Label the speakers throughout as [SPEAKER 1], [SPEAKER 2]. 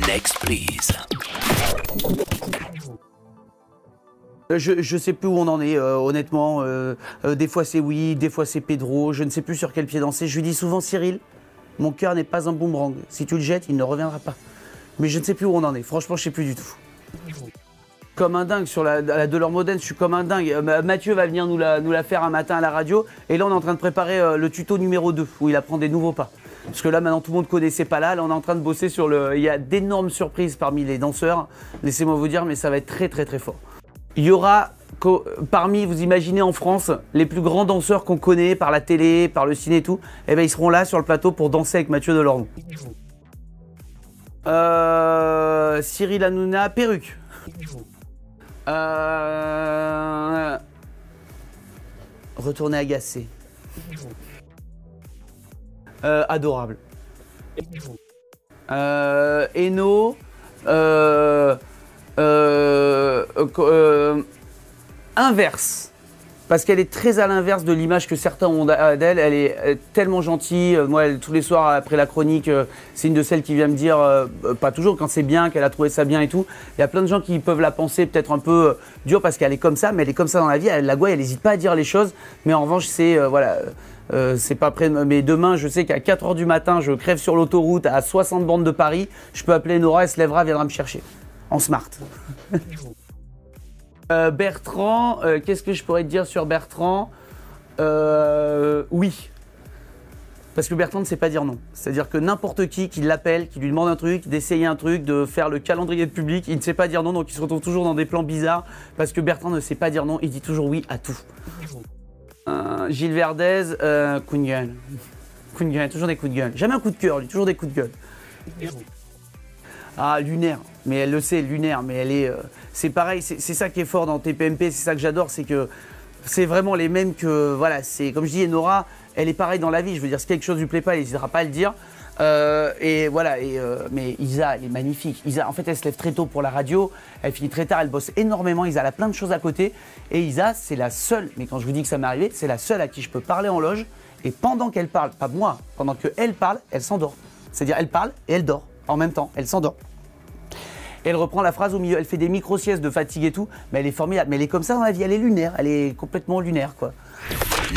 [SPEAKER 1] Next, please.
[SPEAKER 2] Je sais plus où on en est, honnêtement. Des fois c'est oui, des fois c'est Pedro. Je ne sais plus sur quel pied danser. Je lui dis souvent, Cyril, mon cœur n'est pas un boomerang. Si tu le jettes, il ne reviendra pas. Mais je ne sais plus où on en est. Franchement, je ne sais plus du tout. Comme un dingue sur la Delors Modène, je suis comme un dingue. Mathieu va venir nous la faire un matin à la radio. Et là, on est en train de préparer le tuto numéro 2, où il apprend des nouveaux pas. Parce que là, maintenant, tout le monde connaissait pas là. Là, on est en train de bosser sur le... Il y a d'énormes surprises parmi les danseurs. Laissez-moi vous dire, mais ça va être très, très, très fort. Il y aura, parmi, vous imaginez en France, les plus grands danseurs qu'on connaît par la télé, par le ciné et tout, eh ben, ils seront là sur le plateau pour danser avec Mathieu Delormeau. Cyril Hanouna, perruque. Retourner agacé. Adorable. Eno. Inverse. Parce qu'elle est très à l'inverse de l'image que certains ont d'elle. Elle est tellement gentille. Moi, tous les soirs, après la chronique, c'est une de celles qui vient me dire, pas toujours, quand c'est bien, qu'elle a trouvé ça bien et tout. Il y a plein de gens qui peuvent la penser peut-être un peu dure parce qu'elle est comme ça, mais elle est comme ça dans la vie. Elle la gouaille, elle n'hésite pas à dire les choses. Mais en revanche, c'est, voilà, c'est pas près. Mais demain, je sais qu'à 4 h du matin, je crève sur l'autoroute à 60 bornes de Paris. Je peux appeler Nora, elle se lèvera, elle viendra me chercher. En smart. Bertrand, qu'est-ce que je pourrais te dire sur Bertrand? Oui. Parce que Bertrand ne sait pas dire non. C'est-à-dire que n'importe qui l'appelle, qui lui demande un truc, d'essayer un truc, de faire le calendrier de public, il ne sait pas dire non, donc il se retrouve toujours dans des plans bizarres. Parce que Bertrand ne sait pas dire non, il dit toujours oui à tout. Gilles Verdez, coup de gueule. Coup de gueule, toujours des coups de gueule. Jamais un coup de cœur, lui, toujours des coups de gueule. Ah, lunaire, mais elle le sait, lunaire, mais elle est... c'est pareil, c'est ça qui est fort dans TPMP, c'est ça que j'adore, c'est que c'est vraiment les mêmes que... Voilà, c'est comme je dis, Nora, elle est pareille dans la vie, je veux dire, si quelque chose lui plaît pas, elle n'hésitera pas à le dire. Et voilà, mais Isa, elle est magnifique. Isa, en fait, elle se lève très tôt pour la radio, elle finit très tard, elle bosse énormément, Isa, elle a plein de choses à côté. Et Isa, c'est la seule, mais quand je vous dis que ça m'est arrivé, c'est la seule à qui je peux parler en loge, et pendant qu'elle parle, pas moi, pendant qu'elle parle, elle s'endort. C'est-à-dire, elle parle et elle dort. En même temps, elle s'endort. Et elle reprend la phrase au milieu, elle fait des micro-siestes de fatigue et tout, mais elle est formidable. Mais elle est comme ça dans la vie, elle est lunaire, elle est complètement lunaire, quoi.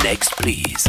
[SPEAKER 1] Next, please.